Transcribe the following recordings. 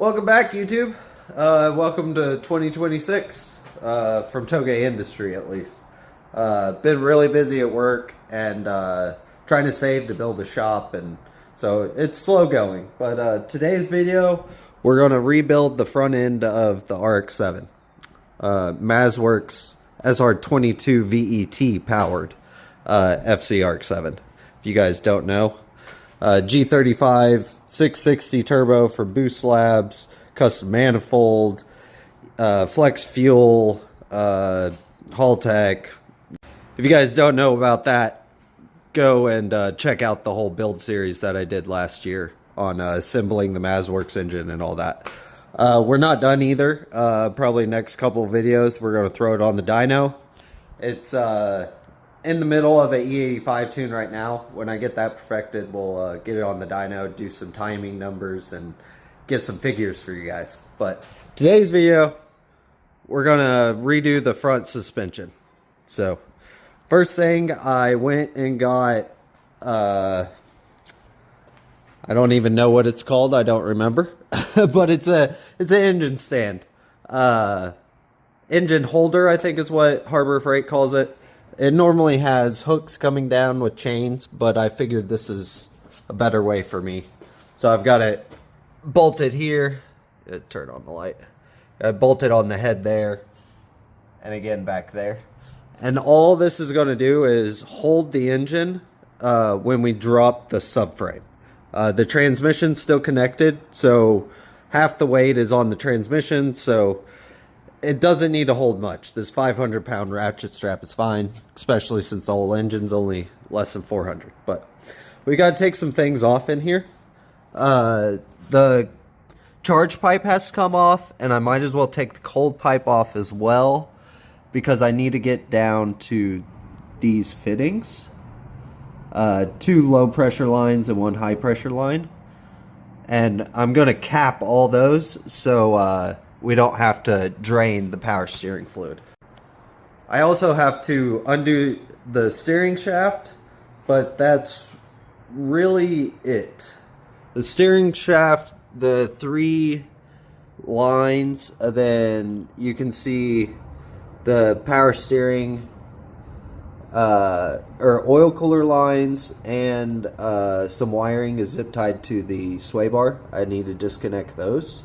Welcome back, YouTube. Welcome to 2026 from Toge Industry, at least. Been really busy at work and trying to save to build a shop, and so it's slow going. But today's video, we're going to rebuild the front end of the rx7. Mazworks sr22vet powered FC rx7. If you guys don't know. G35 660 turbo for boost labs, custom manifold, flex fuel, Haltech. If you guys don't know about that, go and check out the whole build series that I did last year on assembling the Mazworks engine and all that. We're not done either. Probably next couple of videos we're going to throw it on the dyno. It's in the middle of an E85 tune right now. When I get that perfected, we'll get it on the dyno, do some timing numbers, and get some figures for you guys. But today's video, we're gonna redo the front suspension. So, first thing, I went and got, I don't even know what it's called. I don't remember, but it's an engine stand, engine holder, I think is what Harbor Freight calls it. It normally has hooks coming down with chains, but I figured this is a better way for me. So I've got it bolted here. Turn on the light. I bolted on the head there, and again back there. And all this is going to do is hold the engine when we drop the subframe. The transmission's still connected, so half the weight is on the transmission, so it doesn't need to hold much. This 500-pound ratchet strap is fine, especially since the whole engine's only less than 400. But we got to take some things off in here. The charge pipe has to come off, and I might as well take the cold pipe off as well, because I need to get down to these fittings. 2 low pressure lines and 1 high pressure line. And I'm going to cap all those, so we don't have to drain the power steering fluid. I also have to undo the steering shaft, but that's really it. The steering shaft, the 3 lines, and then you can see the power steering or oil cooler lines, and some wiring is zip tied to the sway bar. I need to disconnect those.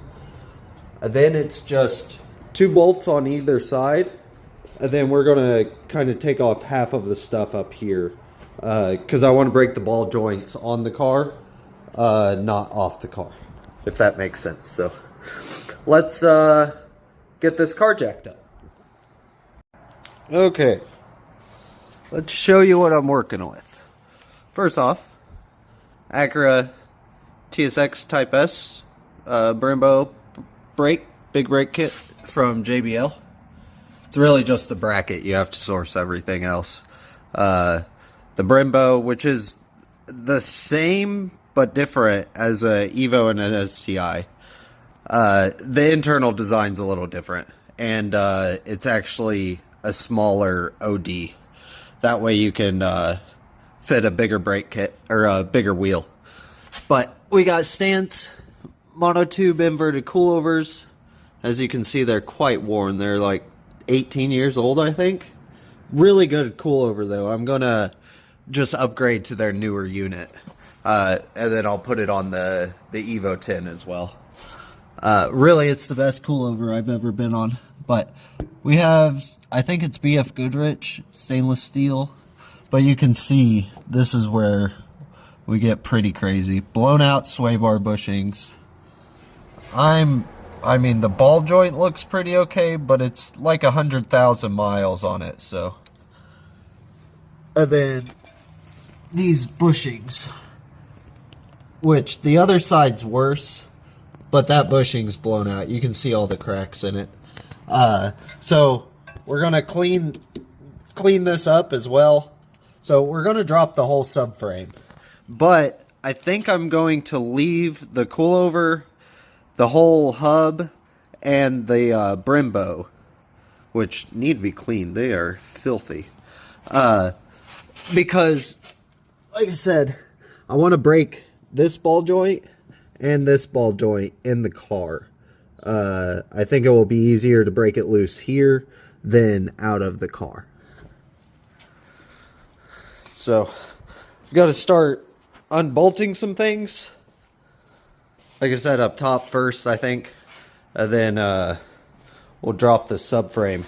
And then it's just 2 bolts on either side. And then we're going to kind of take off half of the stuff up here. Because I want to break the ball joints on the car, not off the car. If that makes sense. So let's get this car jacked up. Okay. Let's show you what I'm working with. First off, Acura TSX Type S Brembo big brake kit from JBL. It's really just the bracket. You have to source everything else. The Brembo, which is the same but different as a Evo and an STI. The internal design's a little different, and it's actually a smaller OD. That way you can fit a bigger brake kit or a bigger wheel. But we got stance, monotube inverted coilovers. As you can see, they're quite worn. They're like 18 years old, I think. Really good coilover, though. I'm going to just upgrade to their newer unit. And then I'll put it on the Evo 10 as well. Really, it's the best coilover I've ever been on. But we have, I think it's BF Goodrich stainless steel. But you can see this is where we get pretty crazy. Blown out sway bar bushings. I mean, the ball joint looks pretty okay, but it's like 100,000 miles on it, so. And then these bushings, which the other side's worse, but that bushing's blown out. You can see all the cracks in it. So we're gonna clean this up as well. So we're gonna drop the whole subframe, but I think I'm going to leave the coilover, the whole hub, and the Brembo, which need to be cleaned. They are filthy. Because, like I said, I want to break this ball joint and this ball joint in the car. I think it will be easier to break it loose here than out of the car. So I've got to start unbolting some things. Like I said, up top first, I think. And then we'll drop the subframe.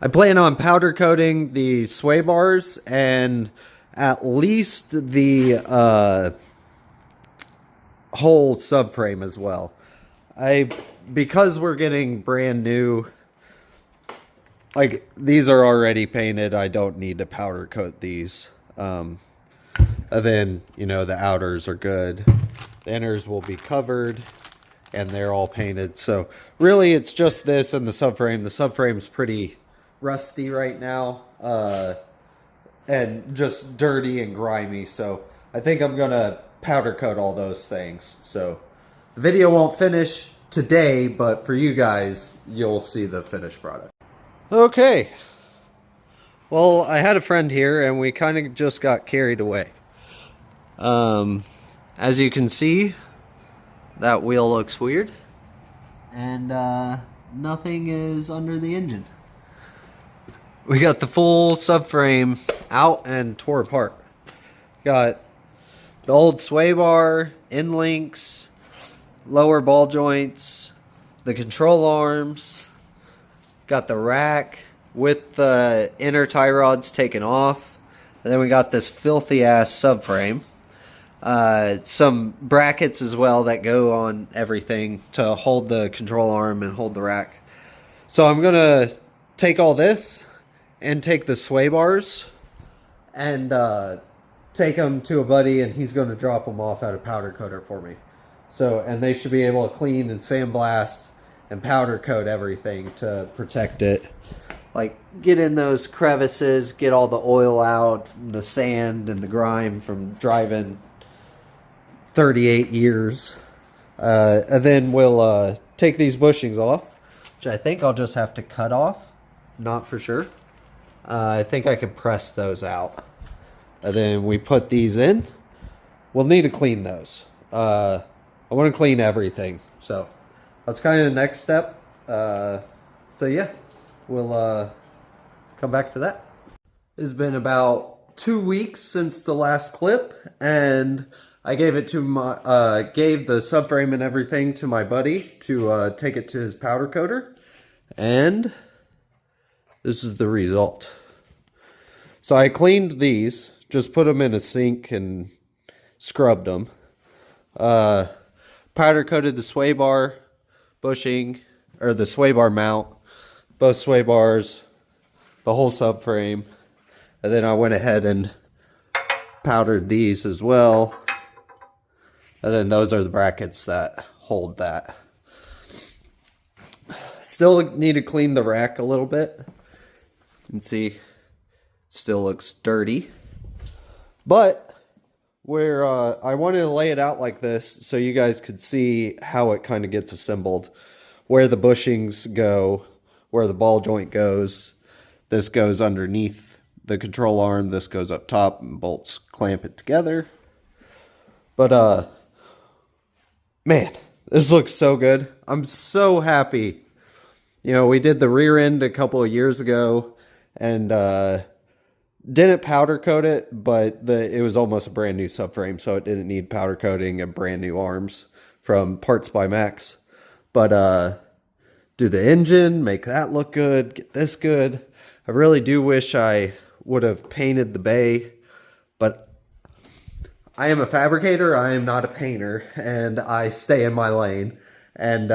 I plan on powder coating the sway bars and at least the whole subframe as well. Because we're getting brand new, like these are already painted, I don't need to powder coat these. And then, you know, the outers are good. The inners will be covered and they're all painted. So really it's just this and the subframe. The subframe's pretty rusty right now and just dirty and grimy. So I think I'm going to powder coat all those things. So the video won't finish today, but for you guys, you'll see the finished product. Okay. Well, I had a friend here and we kind of just got carried away. As you can see, that wheel looks weird and nothing is under the engine. We got the full subframe out and tore apart. Got the old sway bar, end links, lower ball joints, the control arms, got the rack with the inner tie rods taken off, and then we got this filthy ass subframe. Some brackets as well that go on everything to hold the control arm and hold the rack. So I'm gonna take all this and take the sway bars and take them to a buddy, and he's going to drop them off at a powder coater for me. So, and they should be able to clean and sandblast and powder coat everything to protect it. Like, get in those crevices, get all the oil out, the sand and the grime from driving 38 years. And then we'll take these bushings off, which I think I'll just have to cut off. Not for sure. I think I can press those out. And then we put these in. We'll need to clean those. I want to clean everything. So that's kind of the next step. So yeah, we'll come back to that. It's been about 2 weeks since the last clip, and I gave it to my gave the subframe and everything to my buddy to take it to his powder coater, and this is the result. So I cleaned these, just put them in a sink and scrubbed them. Powder coated the sway bar bushing, or the sway bar mount, both sway bars, the whole subframe. And then I went ahead and powdered these as well. And then those are the brackets that hold that. Still need to clean the rack a little bit. You can see it still looks dirty. But where I wanted to lay it out like this so you guys could see how it kind of gets assembled. Where the bushings go, where the ball joint goes. This goes underneath the control arm. This goes up top and bolts clamp it together. But man, this looks so good. I'm so happy. You know, we did the rear end a couple of years ago and didn't powder coat it, but it was almost a brand new subframe, so it didn't need powder coating and brand new arms from Parts by Max. But do the engine, make that look good, get this good. I really do wish I would have painted the bay, but I am a fabricator, I am not a painter, and I stay in my lane, and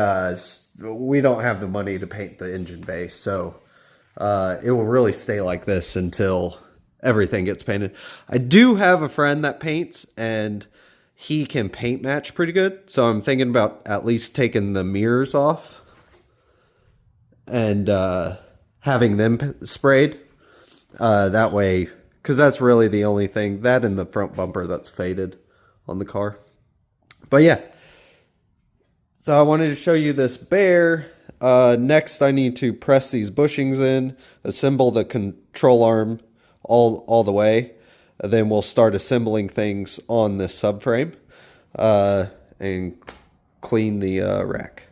we don't have the money to paint the engine bay, so it will really stay like this until everything gets painted. I do have a friend that paints, and he can paint match pretty good, so I'm thinking about at least taking the mirrors off and having them sprayed. That way, because that's really the only thing, that and the front bumper that's faded on the car. But yeah, so I wanted to show you this bear. Next I need to press these bushings in, assemble the control arm all the way, and then we'll start assembling things on this subframe. and clean the rack.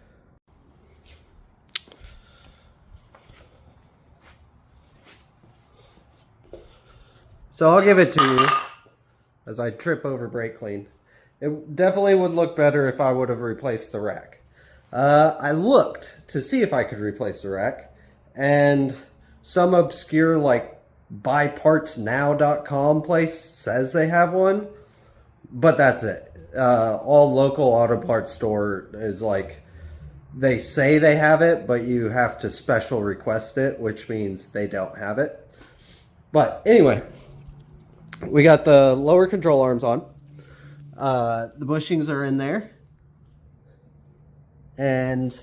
So I'll give it to you as I trip over brake clean. It definitely would look better if I would have replaced the rack. I looked to see if I could replace the rack, and some obscure like buypartsnow.com place says they have one, but that's it. All local auto parts store is like, they say they have it, but you have to special request it, which means they don't have it. But anyway, we got the lower control arms on. The bushings are in there. And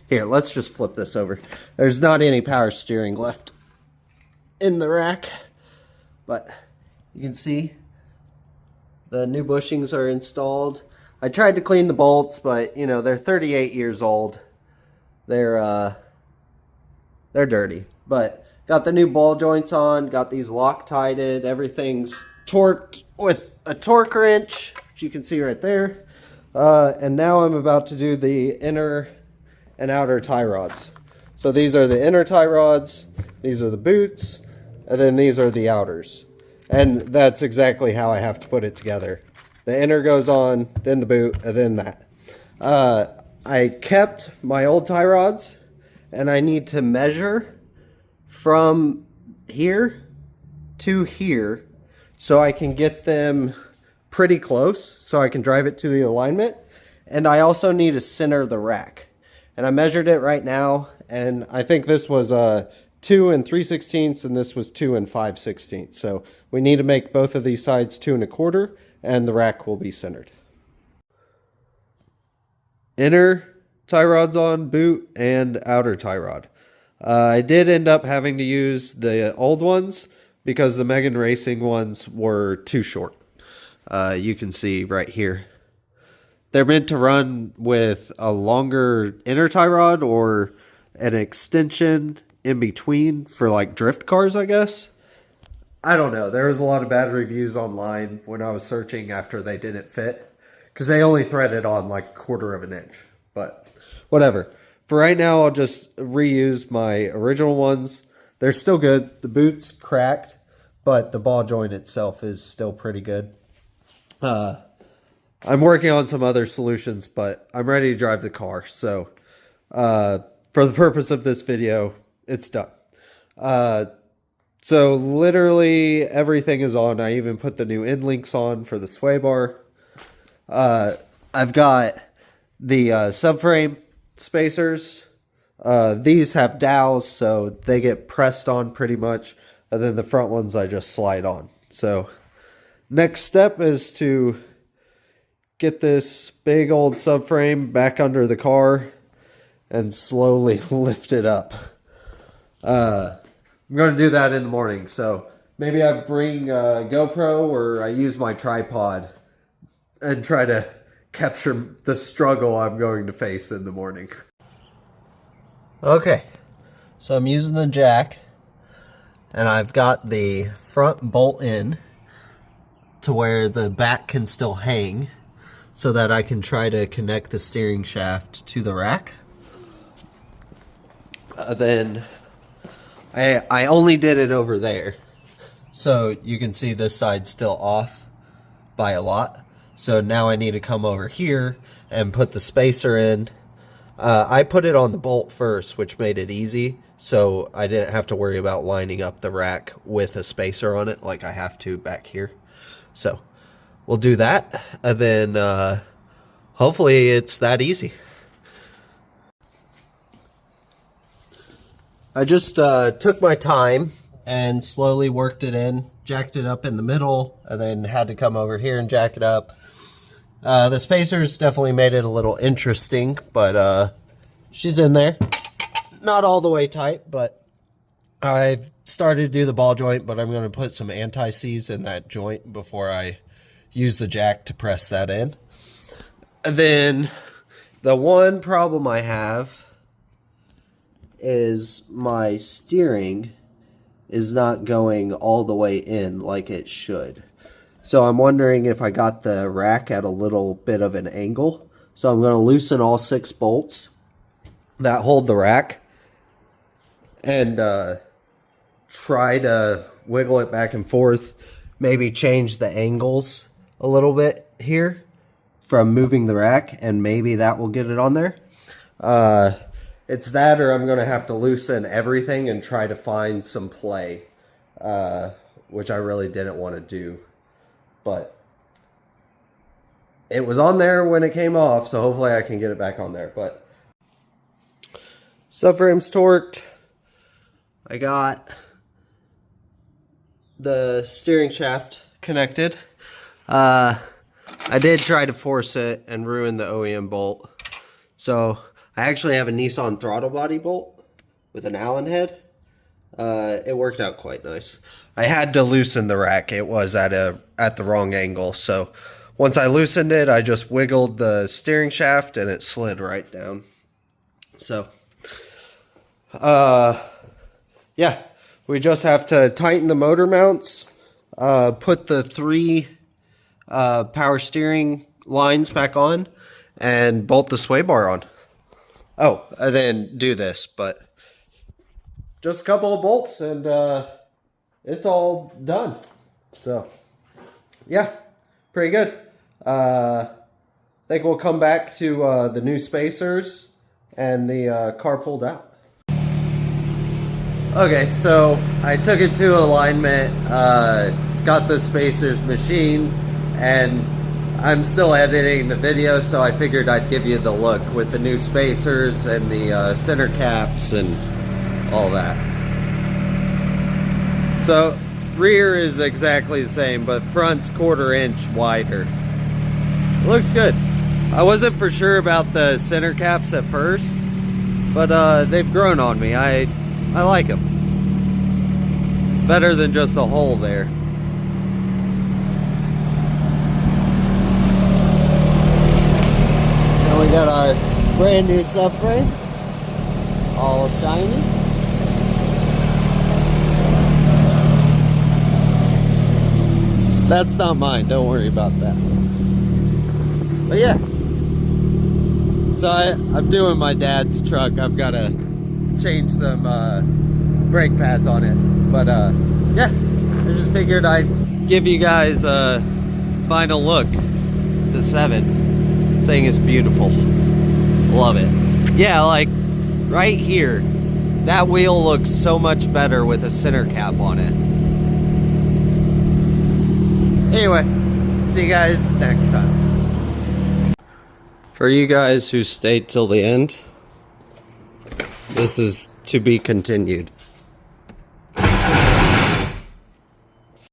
here, let's just flip this over. There's not any power steering left in the rack, but you can see the new bushings are installed. I tried to clean the bolts, but you know, they're 38 years old. They're dirty, but got the new ball joints on, got these Loctited, everything's torqued with a torque wrench, which you can see right there. And now I'm about to do the inner and outer tie rods. So these are the inner tie rods, these are the boots, and then these are the outers. And that's exactly how I have to put it together. The inner goes on, then the boot, and then that. I kept my old tie rods, and I need to measure from here to here so I can get them pretty close so I can drive it to the alignment. And I also need to center the rack. And I measured it right now, and I think this was 2 3/16 and this was 2 5/16. So we need to make both of these sides 2 1/4, and the rack will be centered. Inner tie rods on, boot, and outer tie rod. I did end up having to use the old ones because the Megan Racing ones were too short. You can see right here. They're meant to run with a longer inner tie rod or an extension in between for like drift cars, I guess. I don't know. There was a lot of bad reviews online when I was searching after they didn't fit, because they only threaded on like 1/4 of an inch. But whatever. For right now, I'll just reuse my original ones. They're still good. The boot's cracked, but the ball joint itself is still pretty good. I'm working on some other solutions, but I'm ready to drive the car. So for the purpose of this video, it's done. So literally everything is on. I even put the new end links on for the sway bar. I've got the subframe spacers. These have dowels, so they get pressed on pretty much. And then the front ones I just slide on. So next step is to get this big old subframe back under the car and slowly lift it up. I'm going to do that in the morning. So maybe I bring a GoPro, or I use my tripod and try to capture the struggle I'm going to face in the morning. Okay, so I'm using the jack, and I've got the front bolt in to where the back can still hang, so that I can try to connect the steering shaft to the rack. Then I only did it over there, so you can see this side's still off by a lot. So now I need to come over here and put the spacer in. I put it on the bolt first, which made it easy, so I didn't have to worry about lining up the rack with a spacer on it like I have to back here. So we'll do that, and then hopefully it's that easy. I just took my time and slowly worked it in, jacked it up in the middle, and then had to come over here and jack it up. The spacers definitely made it a little interesting, but she's in there. Not all the way tight, but I've started to do the ball joint, but I'm going to put some anti-seize in that joint before I use the jack to press that in. And then the one problem I have is my steering is not going all the way in like it should. So I'm wondering if I got the rack at a little bit of an angle. So I'm going to loosen all 6 bolts that hold the rack and try to wiggle it back and forth. Maybe change the angles a little bit here from moving the rack, and maybe that will get it on there. It's that, or I'm going to have to loosen everything and try to find some play, which I really didn't want to do. But it was on there when it came off, so hopefully I can get it back on there. But subframe's torqued. I got the steering shaft connected. I did try to force it and ruin the OEM bolt. So I actually have a Nissan throttle body bolt with an Allen head. It worked out quite nice. I had to loosen the rack. It was at the wrong angle. So once I loosened it, I just wiggled the steering shaft and it slid right down. So, yeah, we just have to tighten the motor mounts, put the 3 power steering lines back on, and bolt the sway bar on. Oh, and then do this, but just a couple of bolts and it's all done. So, yeah, pretty good. I think we'll come back to the new spacers and the car pulled out. Okay, so I took it to alignment, got the spacers machined, and I'm still editing the video, so I figured I'd give you the look with the new spacers and the center caps and all that. So rear is exactly the same, but front's 1/4 inch wider. Looks good. I wasn't for sure about the center caps at first, but they've grown on me. I like them. Better than just a hole there. Now we got our brand new subframe, all shiny. That's not mine, don't worry about that. But yeah, so I'm doing my dad's truck. I've got to change some brake pads on it. But yeah, I just figured I'd give you guys a final look. The 7. This thing is beautiful. Love it. Yeah, like right here, that wheel looks so much better with a center cap on it. Anyway, see you guys next time. For you guys who stayed till the end, this is to be continued.